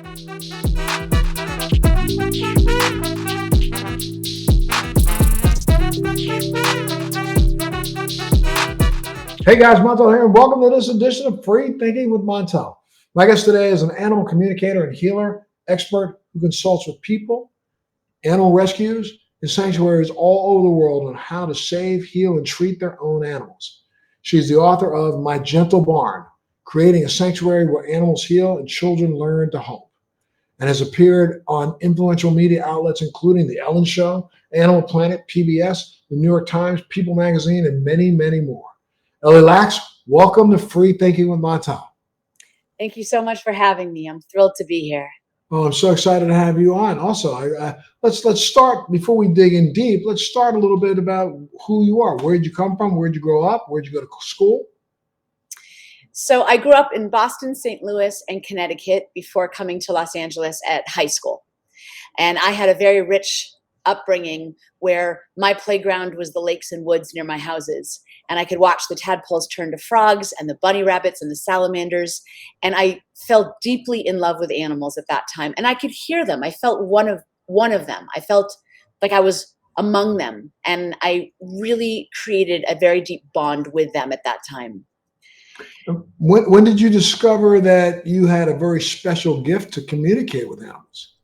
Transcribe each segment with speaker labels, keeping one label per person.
Speaker 1: Hey guys, Montel here, and welcome to this edition of Free Thinking with Montel. My guest today is an animal communicator and healer expert who consults with people, animal rescues, and sanctuaries all over the world on how to save, heal, and treat their own animals. She's the author of My Gentle Barn, Creating a Sanctuary Where Animals Heal and Children Learn to Hope, and has appeared on influential media outlets including The Ellen Show, Animal Planet, PBS, The New York Times, People Magazine, and many, many more. Ellie Laks, welcome to Free Thinking with Montel.
Speaker 2: Thank you so much for having me. I'm thrilled to be here.
Speaker 1: Oh, I'm so excited to have you on. Also, let's start, before we dig in deep, let's start a little bit about who you are. Where did you come from? Where did you grow up? Where did you go to school?
Speaker 2: So I grew up in Boston, St. Louis, and Connecticut before coming to Los Angeles at high school. And I had a very rich upbringing where my playground was the lakes and woods near my houses. And I could watch the tadpoles turn to frogs and the bunny rabbits and the salamanders. And I fell deeply in love with animals at that time. And I could hear them. I felt one of them. I felt like I was among them. And I really created a very deep bond with them at that time.
Speaker 1: When did you discover that you had a very special gift to communicate with animals?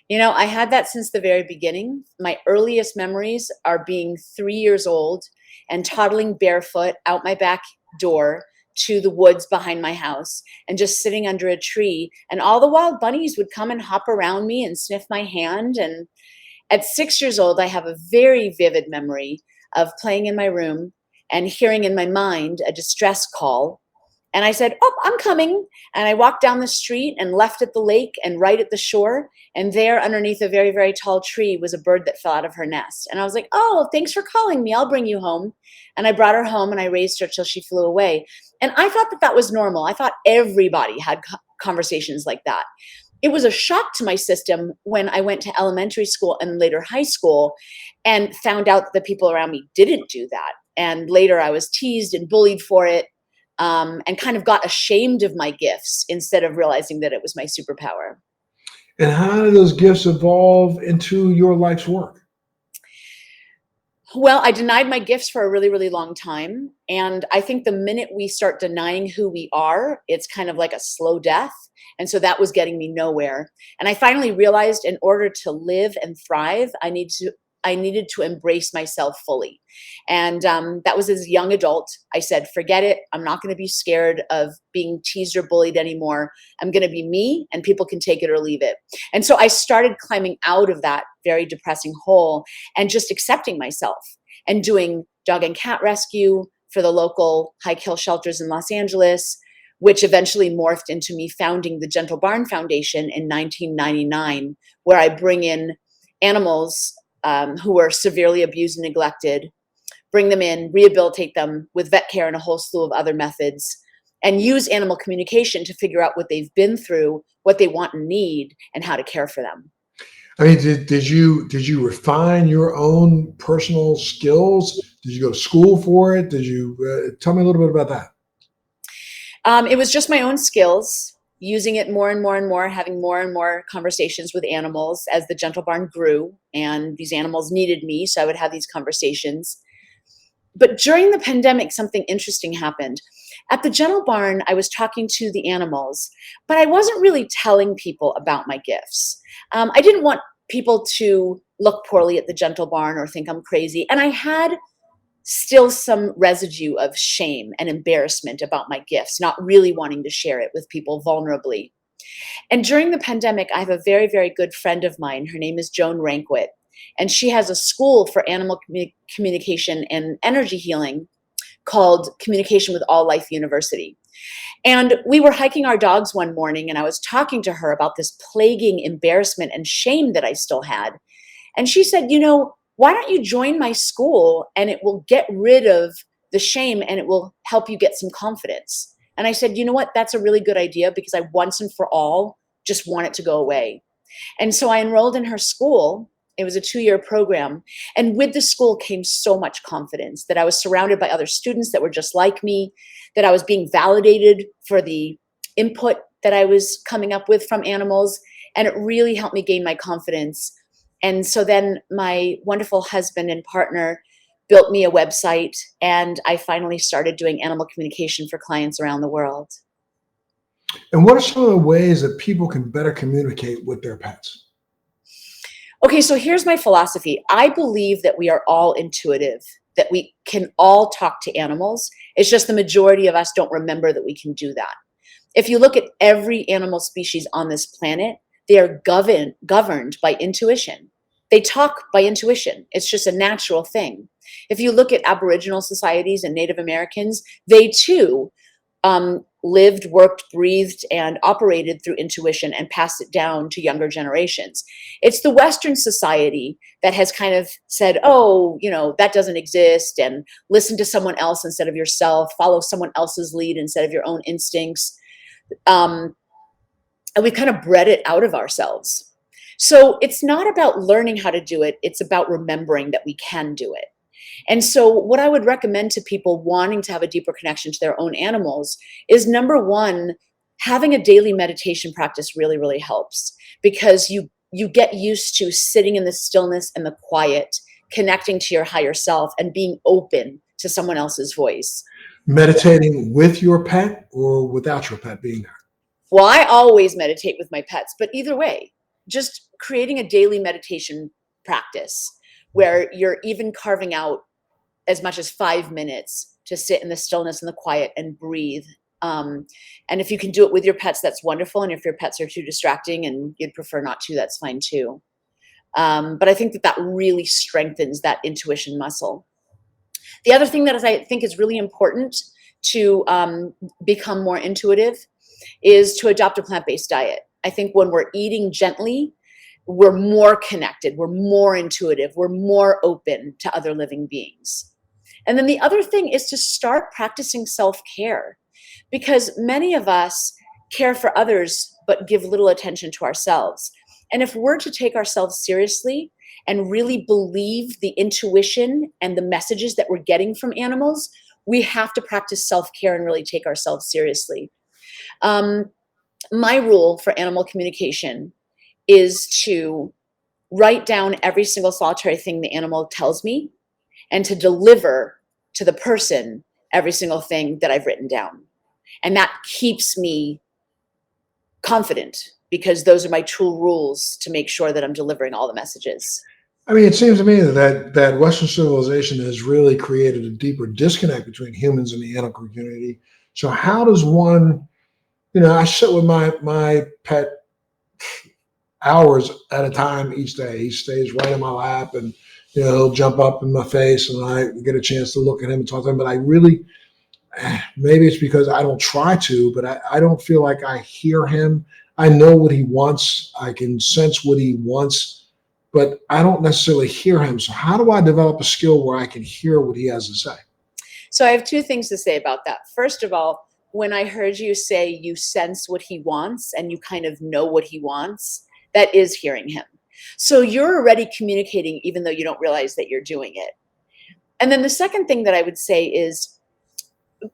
Speaker 2: You know, I had that since the very beginning. My earliest memories are being 3 years old and toddling barefoot out my back door to the woods behind my house and just sitting under a tree. And all the wild bunnies would come and hop around me and sniff my hand. And at 6 years old, I have a very vivid memory of playing in my room and hearing in my mind a distress call. And I said, "Oh, I'm coming." And I walked down the street and left at the lake and right at the shore. And there underneath a very, very tall tree was a bird that fell out of her nest. And I was like, "Oh, thanks for calling me. I'll bring you home." And I brought her home and I raised her till she flew away. And I thought that that was normal. I thought everybody had conversations like that. It was a shock to my system when I went to elementary school and later high school and found out that the people around me didn't do that. And later I was teased and bullied for it. And kind of got ashamed of my gifts instead of realizing that it was my superpower.
Speaker 1: And how did those gifts evolve into your life's work?
Speaker 2: Well, I denied my gifts for a really, really long time. And I think the minute we start denying who we are, it's kind of like a slow death. And so that was getting me nowhere. And I finally realized in order to live and thrive, I needed to embrace myself fully. And that was as a young adult. I said, forget it. I'm not going to be scared of being teased or bullied anymore. I'm going to be me and people can take it or leave it. And so I started climbing out of that very depressing hole and just accepting myself and doing dog and cat rescue for the local high kill shelters in Los Angeles, which eventually morphed into me founding the Gentle Barn Foundation in 1999, where I bring in animals who were severely abused and neglected, bring them in, rehabilitate them with vet care and a whole slew of other methods, and use animal communication to figure out what they've been through, what they want and need, and how to care for them.
Speaker 1: I mean, did you refine your own personal skills? Did you go to school for it? Did you tell me a little bit about that?
Speaker 2: It was just my own skills, using it more and more and more, having more and more conversations with animals as the Gentle Barn grew, and these animals needed me, so I would have these conversations. But during the pandemic, something interesting happened. At the Gentle Barn, I was talking to the animals, but I wasn't really telling people about my gifts. I didn't want people to look poorly at the Gentle Barn or think I'm crazy. And I had still some residue of shame and embarrassment about my gifts, not really wanting to share it with people vulnerably. And during the pandemic, I have a very, very good friend of mine. Her name is Joan Rankwit, and she has a school for animal communication and energy healing called Communication with All Life University. And we were hiking our dogs one morning, and I was talking to her about this plaguing embarrassment and shame that I still had. And she said, "You know, why don't you join my school and it will get rid of the shame and it will help you get some confidence?" And I said, "You know what? That's a really good idea because I once and for all just want it to go away." And so I enrolled in her school. It was a 2-year program. And with the school came so much confidence that I was surrounded by other students that were just like me, that I was being validated for the input that I was coming up with from animals, and it really helped me gain my confidence. And so then my wonderful husband and partner built me a website, and I finally started doing animal communication for clients around the world.
Speaker 1: And what are some of the ways that people can better communicate with their pets?
Speaker 2: Okay, so here's my philosophy. I believe that we are all intuitive, that we can all talk to animals. It's just the majority of us don't remember that we can do that. If you look at every animal species on this planet, they are governed by intuition. They talk by intuition. It's just a natural thing. If you look at Aboriginal societies and Native Americans, they too lived, worked, breathed, and operated through intuition and passed it down to younger generations. It's the Western society that has kind of said, oh, that doesn't exist, and listen to someone else instead of yourself, follow someone else's lead instead of your own instincts. And we kind of bred it out of ourselves. So it's not about learning how to do it. It's about remembering that we can do it. And so what I would recommend to people wanting to have a deeper connection to their own animals is, number one, having a daily meditation practice really, really helps, because you get used to sitting in the stillness and the quiet, connecting to your higher self and being open to someone else's voice.
Speaker 1: Meditating with your pet or without your pet being there?
Speaker 2: Well, I always meditate with my pets, but either way, just creating a daily meditation practice where you're even carving out as much as 5 minutes to sit in the stillness and the quiet and breathe. And if you can do it with your pets, that's wonderful. And if your pets are too distracting and you'd prefer not to, that's fine too. But I think that really strengthens that intuition muscle. The other thing that I think is really important to become more intuitive is to adopt a plant-based diet. I think when we're eating gently, we're more connected, we're more intuitive, we're more open to other living beings. And then the other thing is to start practicing self-care, because many of us care for others but give little attention to ourselves. And if we're to take ourselves seriously and really believe the intuition and the messages that we're getting from animals, we have to practice self-care and really take ourselves seriously. My rule for animal communication is to write down every single solitary thing the animal tells me, and to deliver to the person every single thing that I've written down. And that keeps me confident, because those are my true rules to make sure that I'm delivering all the messages.
Speaker 1: I mean, it seems to me that Western civilization has really created a deeper disconnect between humans and the animal community. So how does one, I sit with my pet hours at a time each day. He stays right in my lap, and he'll jump up in my face, and I get a chance to look at him and talk to him. But I really, maybe it's because I don't try to, but I don't feel like I hear him. I know what he wants. I can sense what he wants, but I don't necessarily hear him. So how do I develop a skill where I can hear what he has to say?
Speaker 2: So I have two things to say about that. First of all, when I heard you say you sense what he wants and you kind of know what he wants, that is hearing him. So you're already communicating even though you don't realize that you're doing it. And then the second thing that I would say is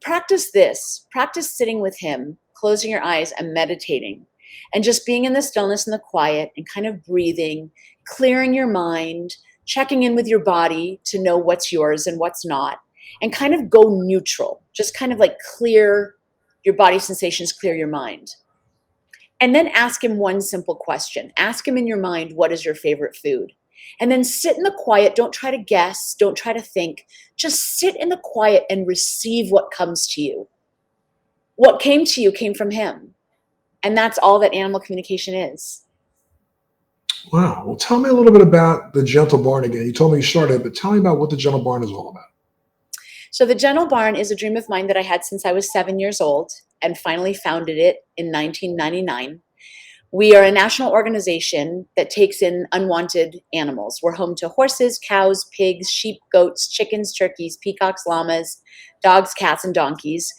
Speaker 2: practice this. Practice sitting with him, closing your eyes and meditating, and just being in the stillness and the quiet and kind of breathing, clearing your mind, checking in with your body to know what's yours and what's not, and kind of go neutral. Just kind of like clear your body sensations, clear your mind. And then ask him one simple question. Ask him in your mind, what is your favorite food? And then sit in the quiet. Don't try to guess. Don't try to think. Just sit in the quiet and receive what comes to you. What came to you came from him. And that's all that animal communication is.
Speaker 1: Wow. Well, tell me a little bit about the Gentle Barn again. You told me you started, but tell me about what the Gentle Barn is all about.
Speaker 2: So the Gentle Barn is a dream of mine that I had since I was 7 years old, and finally founded it in 1999. We are a national organization that takes in unwanted animals. We're home to horses, cows, pigs, sheep, goats, chickens, turkeys, peacocks, llamas, dogs, cats, and donkeys.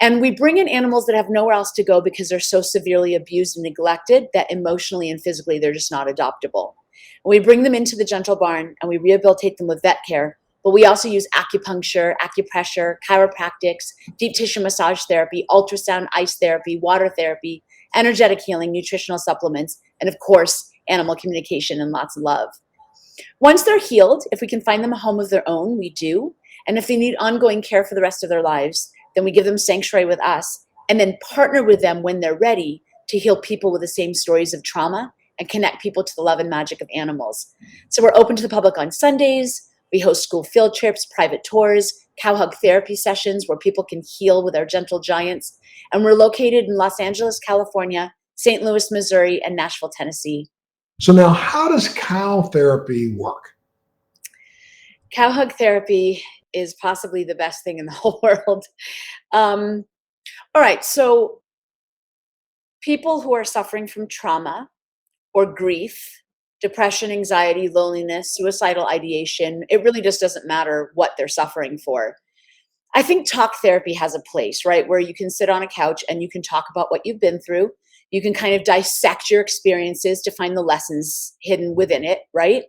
Speaker 2: And we bring in animals that have nowhere else to go because they're so severely abused and neglected that emotionally and physically they're just not adoptable. And we bring them into the Gentle Barn and we rehabilitate them with vet care. But we also use acupuncture, acupressure, chiropractics, deep tissue massage therapy, ultrasound, ice therapy, water therapy, energetic healing, nutritional supplements, and of course, animal communication and lots of love. Once they're healed, if we can find them a home of their own, we do. And if they need ongoing care for the rest of their lives, then we give them sanctuary with us and then partner with them when they're ready to heal people with the same stories of trauma and connect people to the love and magic of animals. So we're open to the public on Sundays. We host school field trips, private tours, cow hug therapy sessions where people can heal with our gentle giants. And we're located in Los Angeles, California, St. Louis, Missouri, and Nashville, Tennessee.
Speaker 1: So now, how does cow therapy work?
Speaker 2: Cow hug therapy is possibly the best thing in the whole world. All right, so people who are suffering from trauma or grief, depression, anxiety, loneliness, suicidal ideation, it really just doesn't matter what they're suffering for. I think talk therapy has a place, right? Where you can sit on a couch and you can talk about what you've been through. You can kind of dissect your experiences to find the lessons hidden within it, right?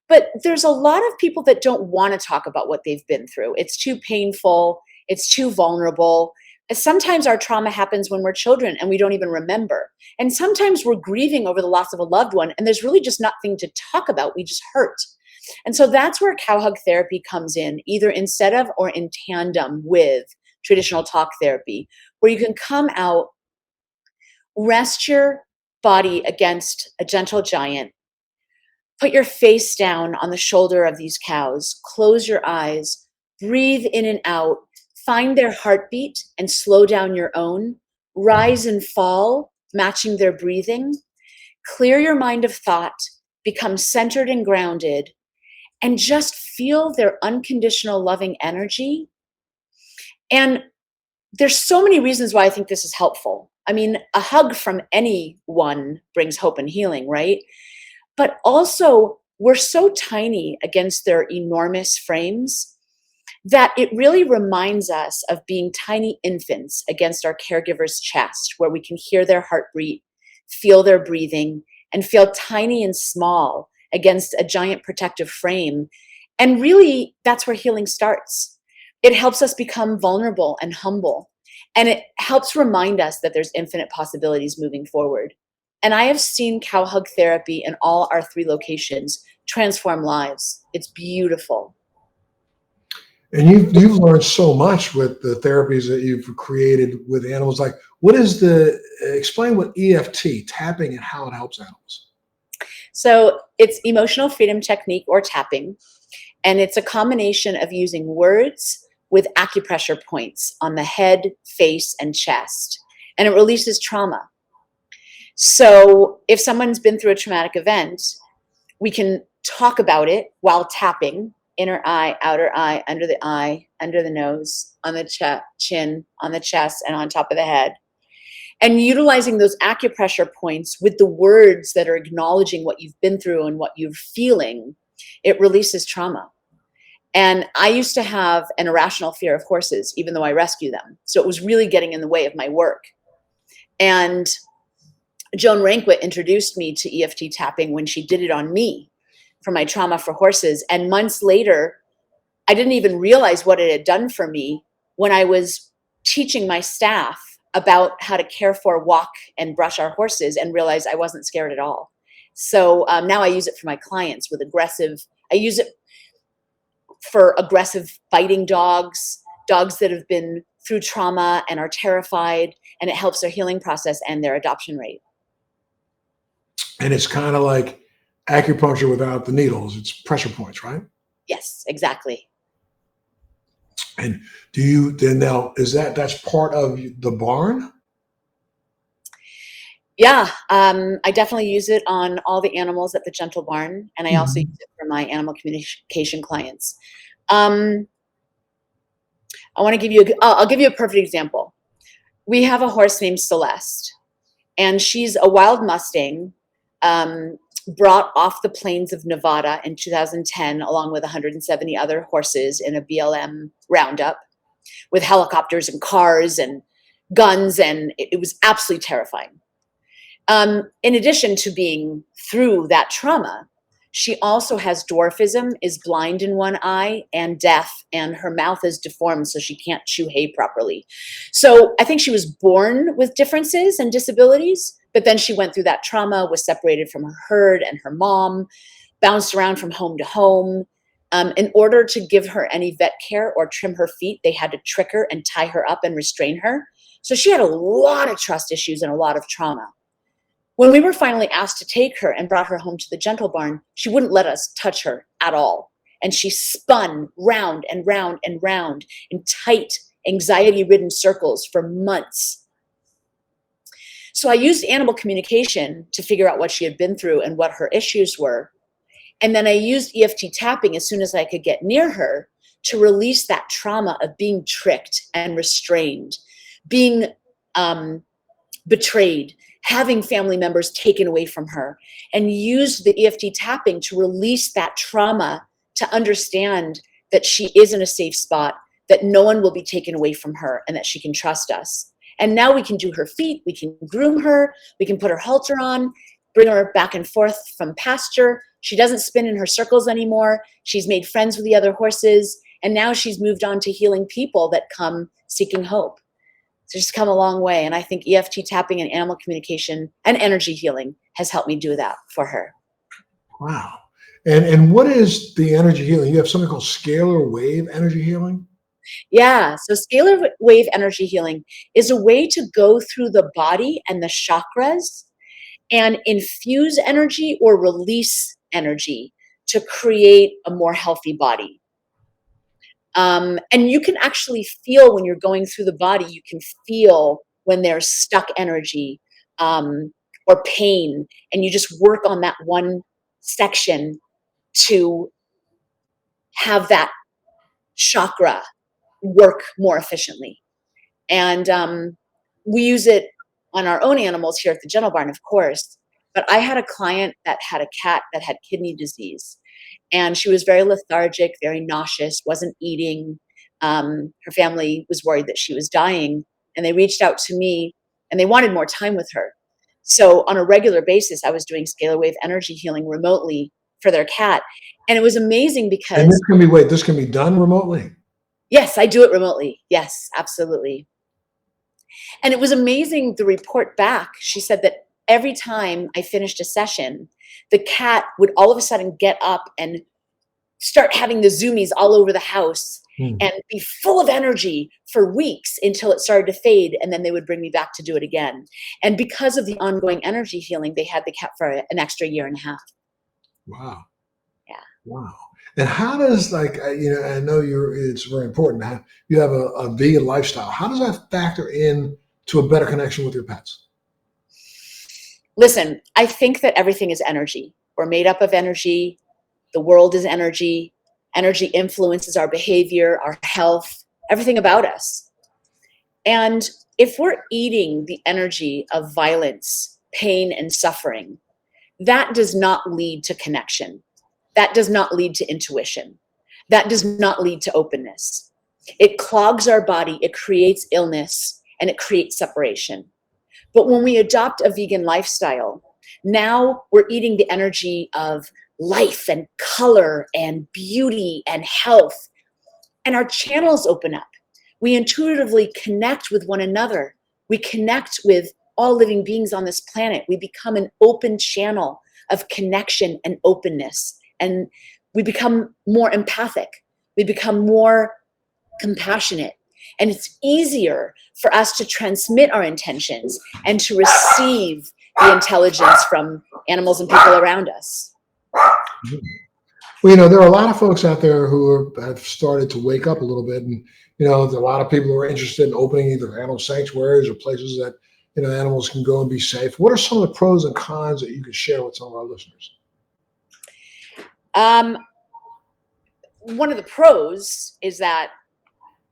Speaker 2: But there's a lot of people that don't want to talk about what they've been through. It's too painful, it's too vulnerable. Sometimes our trauma happens when we're children and we don't even remember. And sometimes we're grieving over the loss of a loved one and there's really just nothing to talk about. We just hurt. And so that's where cow hug therapy comes in, either instead of or in tandem with traditional talk therapy, where you can come out, rest your body against a gentle giant, put your face down on the shoulder of these cows, close your eyes, breathe in and out, find their heartbeat and slow down your own, rise and fall, matching their breathing, clear your mind of thought, become centered and grounded, and just feel their unconditional loving energy. And there's so many reasons why I think this is helpful. I mean, a hug from anyone brings hope and healing, right? But also, we're so tiny against their enormous frames that it really reminds us of being tiny infants against our caregiver's chest, where we can hear their heartbeat, feel their breathing, and feel tiny and small against a giant protective frame. And really, that's where healing starts. It helps us become vulnerable and humble. And it helps remind us that there's infinite possibilities moving forward. And I have seen cow hug therapy in all our 3 locations transform lives. It's beautiful.
Speaker 1: And you've learned so much with the therapies that you've created with animals. Like, what is explain what EFT, tapping, and how it helps animals?
Speaker 2: So it's emotional freedom technique or tapping. And it's a combination of using words with acupressure points on the head, face, and chest. And it releases trauma. So if someone's been through a traumatic event, we can talk about it while tapping inner eye, outer eye, under the nose, on the chin, on the chest, and on top of the head. And utilizing those acupressure points with the words that are acknowledging what you've been through and what you're feeling, it releases trauma. And I used to have an irrational fear of horses, even though I rescue them. So it was really getting in the way of my work. And Joan Rankwit introduced me to EFT tapping when she did it on me for my trauma for horses. And months later, I didn't even realize what it had done for me when I was teaching my staff about how to care for, walk, and brush our horses and realized I wasn't scared at all. So now I use it for my clients with I use it for aggressive biting dogs that have been through trauma and are terrified, and it helps their healing process and their adoption rate.
Speaker 1: And it's kind of like acupuncture without the needles. It's pressure points, right?
Speaker 2: Yes, exactly.
Speaker 1: And that's part of the barn?
Speaker 2: Yeah, I definitely use it on all the animals at the Gentle Barn, and I also
Speaker 1: Mhm.
Speaker 2: use it for my animal communication clients. Um, I'll give you a perfect example. We have a horse named Celeste, and she's a wild Mustang, brought off the plains of Nevada in 2010, along with 170 other horses in a BLM roundup with helicopters and cars and guns, and it was absolutely terrifying. In addition to being through that trauma, She also has dwarfism, is blind in one eye, and deaf, and her mouth is deformed, so she can't chew hay properly. So I think she was born with differences and disabilities, but then she went through that trauma, was separated from her herd and her mom, bounced around from home to home. In order to give her any vet care or trim her feet, they had to trick her and tie her up and restrain her. So she had a lot of trust issues and a lot of trauma. When we were finally asked to take her and brought her home to the Gentle Barn, she wouldn't let us touch her at all. And she spun round and round and round in tight, anxiety-ridden circles for months. So I used animal communication to figure out what she had been through and what her issues were. And then I used EFT tapping as soon as I could get near her to release that trauma of being tricked and restrained, being betrayed, having family members taken away from her, and used the EFT tapping to release that trauma, to understand that she is in a safe spot, that no one will be taken away from her, and that she can trust us. And now we can do her feet, we can groom her, we can put her halter on, bring her back and forth from pasture. She doesn't spin in her circles anymore. She's made friends with the other horses, and now she's moved on to healing people that come seeking hope. So she's come a long way, and I think EFT tapping and animal communication and energy healing has helped me do that for her.
Speaker 1: Wow. And what is the energy healing? You have something called scalar wave energy healing?
Speaker 2: Yeah, so scalar wave energy healing is a way to go through the body and the chakras and infuse energy or release energy to create a more healthy body. And you can actually feel when you're going through the body, you can feel when there's stuck energy or pain, and you just work on that one section to have that chakra work more efficiently. And we use it on our own animals here at the Gentle Barn, of course. But I had a client that had a cat that had kidney disease, and she was very lethargic, very nauseous, wasn't eating. Her family was worried that she was dying, and they reached out to me, and they wanted more time with her. So on a regular basis, I was doing scalar wave energy healing remotely for their cat, and it was amazing
Speaker 1: And
Speaker 2: because
Speaker 1: this can be done remotely?
Speaker 2: yes, I do it remotely. Yes, absolutely. And it was amazing, the report back. She said that every time I finished a session, the cat would all of a sudden get up and start having the zoomies all over the house
Speaker 1: Hmm.
Speaker 2: and be full of energy for weeks until it started to fade, and then they would bring me back to do it again. And because of the ongoing energy healing, they had the cat for an extra year and a half.
Speaker 1: Wow.
Speaker 2: Yeah.
Speaker 1: Wow. And how does I know it's very important to have you have a vegan lifestyle. How does that factor in to a better connection with your pets?
Speaker 2: Listen, I think that everything is energy. We're made up of energy. The world is energy. Energy influences our behavior, our health, everything about us. And if we're eating the energy of violence, pain, and suffering, that does not lead to connection. That does not lead to intuition. That does not lead to openness. It clogs our body, it creates illness, and it creates separation. But when we adopt a vegan lifestyle, now we're eating the energy of life and color and beauty and health, and our channels open up. We intuitively connect with one another. We connect with all living beings on this planet. We become an open channel of connection and openness. And we become more empathic. We become more compassionate. And it's easier for us to transmit our intentions and to receive the intelligence from animals and people around us.
Speaker 1: Well, there are a lot of folks out there who have started to wake up a little bit, and there's a lot of people who are interested in opening either animal sanctuaries or places that animals can go and be safe. What are some of the pros and cons that you could share with some of our listeners?
Speaker 2: One of the pros is that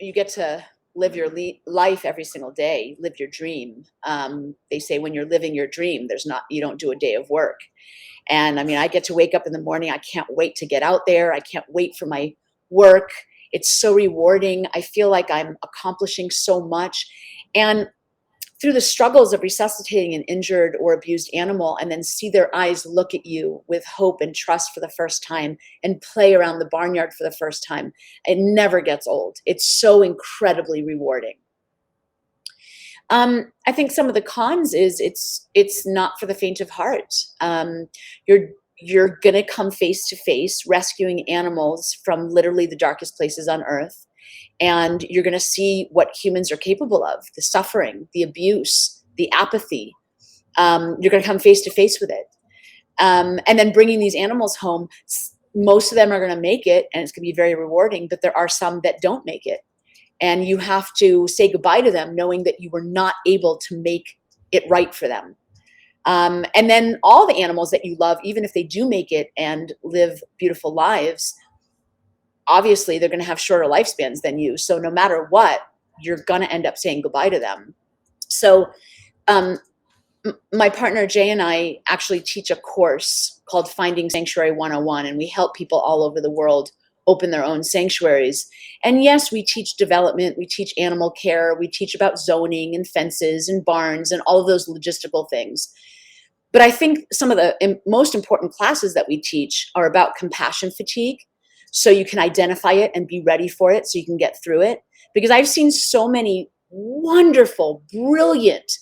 Speaker 2: you get to live your life every single day, live your dream. They say when you're living your dream, you don't do a day of work. And I mean, I get to wake up in the morning. I can't wait to get out there. I can't wait for my work. It's so rewarding. I feel like I'm accomplishing so much. And through the struggles of resuscitating an injured or abused animal, and then see their eyes look at you with hope and trust for the first time and play around the barnyard for the first time, it never gets old. It's so incredibly rewarding. I think some of the cons is it's not for the faint of heart. You're you're gonna come face to face rescuing animals from literally the darkest places on earth, and you're gonna see what humans are capable of, the suffering, the abuse, the apathy. You're gonna come face to face with it. And then bringing these animals home, most of them are gonna make it, and it's gonna be very rewarding, but there are some that don't make it. And you have to say goodbye to them knowing that you were not able to make it right for them. And then all the animals that you love, even if they do make it and live beautiful lives, obviously they're going to have shorter lifespans than you. So no matter what, you're going to end up saying goodbye to them. So um, my partner Jay and I actually teach a course called Finding Sanctuary 101, and we help people all over the world open their own sanctuaries. And yes, we teach development, we teach animal care, we teach about zoning and fences and barns and all of those logistical things. But I think some of the most important classes that we teach are about compassion fatigue, so you can identify it and be ready for it so you can get through it. Because I've seen so many wonderful, brilliant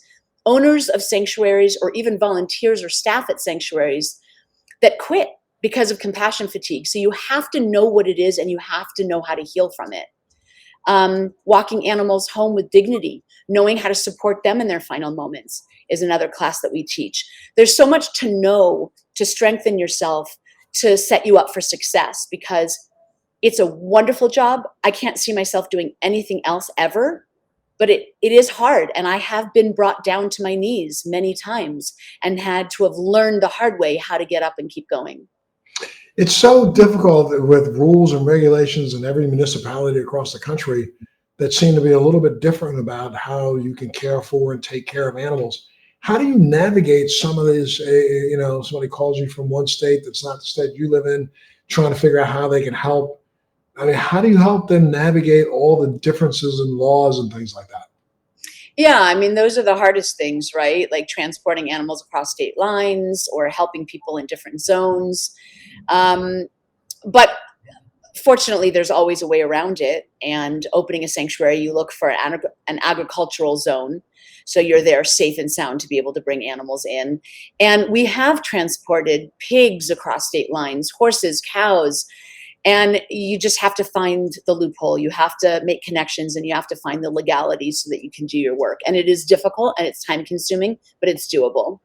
Speaker 2: owners of sanctuaries or even volunteers or staff at sanctuaries that quit because of compassion fatigue. So you have to know what it is and you have to know how to heal from it. Walking animals home with dignity, knowing how to support them in their final moments is another class that we teach. There's so much to know to strengthen yourself, to set you up for success, because it's a wonderful job. I can't see myself doing anything else ever, but it is hard. And I have been brought down to my knees many times and had to have learned the hard way how to get up and keep going.
Speaker 1: It's so difficult with rules and regulations in every municipality across the country that seem to be a little bit different about how you can care for and take care of animals. How do you navigate some of these? Somebody calls you from one state that's not the state you live in, trying to figure out how they can help. I mean, how do you help them navigate all the differences in laws and things like that?
Speaker 2: Yeah, I mean, those are the hardest things, right? Like transporting animals across state lines or helping people in different zones. Um, but fortunately, there's always a way around it. And opening a sanctuary, you look for an agricultural zone. So you're there safe and sound to be able to bring animals in. And we have transported pigs across state lines, horses, cows, and you just have to find the loophole. You have to make connections and you have to find the legality so that you can do your work. And it is difficult and it's time consuming, but it's doable.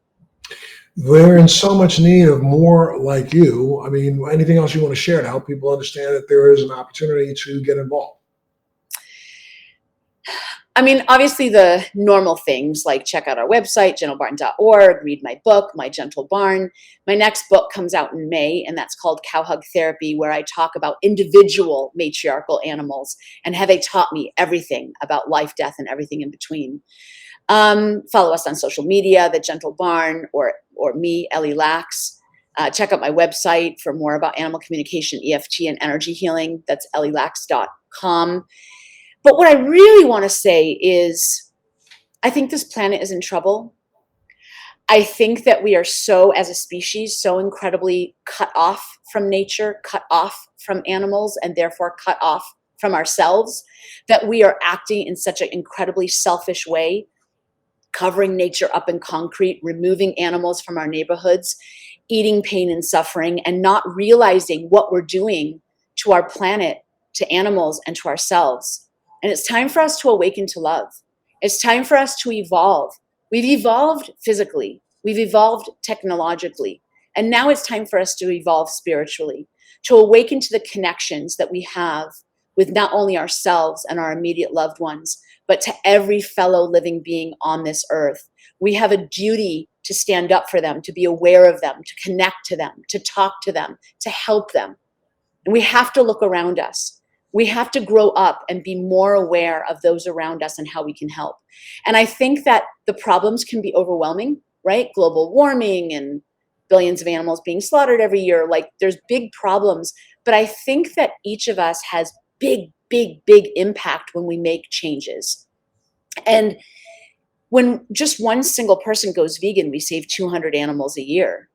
Speaker 1: We're in so much need of more like you. I mean, anything else you want to share to help people understand that there is an opportunity to get involved?
Speaker 2: I mean, obviously the normal things like check out our website, gentlebarn.org, read my book, My Gentle Barn. My next book comes out in May, and that's called Cow Hug Therapy, where I talk about individual matriarchal animals and how they taught me everything about life, death, and everything in between. Follow us on social media, The Gentle Barn, or me, Ellie Laks. Check out my website for more about animal communication, EFT, and energy healing. That's ellielaks.com. But what I really want to say is I think this planet is in trouble. I think that we are so, as a species, so incredibly cut off from nature, cut off from animals, and therefore cut off from ourselves, that we are acting in such an incredibly selfish way, covering nature up in concrete, removing animals from our neighborhoods, eating pain and suffering, and not realizing what we're doing to our planet, to animals, and to ourselves. And it's time for us to awaken to love. It's time for us to evolve. We've evolved physically, we've evolved technologically, and now it's time for us to evolve spiritually, to awaken to the connections that we have with not only ourselves and our immediate loved ones, but to every fellow living being on this earth. We have a duty to stand up for them, to be aware of them, to connect to them, to talk to them, to help them. And we have to look around us. We have to grow up and be more aware of those around us and how we can help. And I think that the problems can be overwhelming, right? Global warming and billions of animals being slaughtered every year. Like there's big problems. But I think that each of us has big, big, big impact when we make changes. And When just one single person goes vegan, we save 200 animals a year,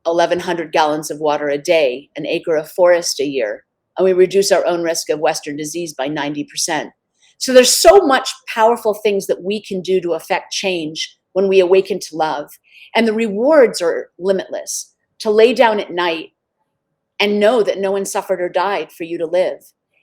Speaker 2: 1,100 gallons of water a day, an acre of forest a year, and we reduce our own risk of Western disease by 90%. So there's so much powerful things that we can do to affect change when we awaken to love. And the rewards are limitless. To lay down at night and know that no one suffered or died for you to live.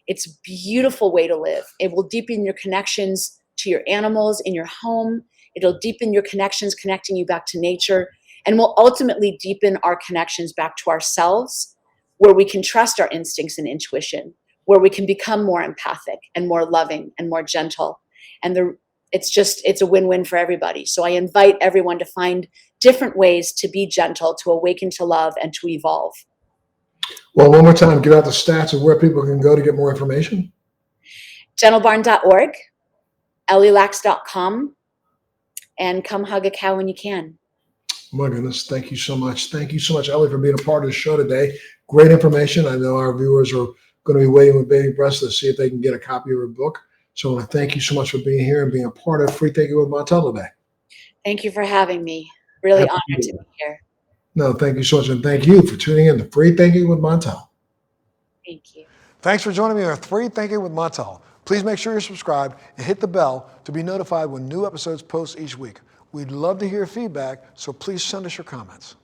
Speaker 2: It's a beautiful way to live. It will deepen your connections to your animals in your home. It'll deepen your connections, connecting you back to nature, and will ultimately deepen our connections back to ourselves, where we can trust our instincts and intuition, where we can become more empathic and more loving and more gentle. And it's a win-win for everybody. So I invite everyone to find different ways to be gentle, to awaken to love, and to evolve.
Speaker 1: Well, one more time, give out the stats of where people can go to get more information.
Speaker 2: Gentlebarn.org, ellielaks.com, and come hug a cow when you can.
Speaker 1: My goodness, thank you so much. Thank you so much, Ellie, for being a part of the show today. Great information. I know our viewers are going to be waiting with bated breath to see if they can get a copy of her book. So I want to thank you so much for being here and being a part of Free Thinking with Montel today.
Speaker 2: Thank you for having me. Really
Speaker 1: Absolutely.
Speaker 2: honored to be here.
Speaker 1: No, thank you so much. And thank you for tuning in to Free Thinking with Montel.
Speaker 2: Thank you.
Speaker 1: Thanks for joining me on Free Thinking with Montel. Please make sure you're subscribed and hit the bell to be notified when new episodes post each week. We'd love to hear your feedback, so please send us your comments.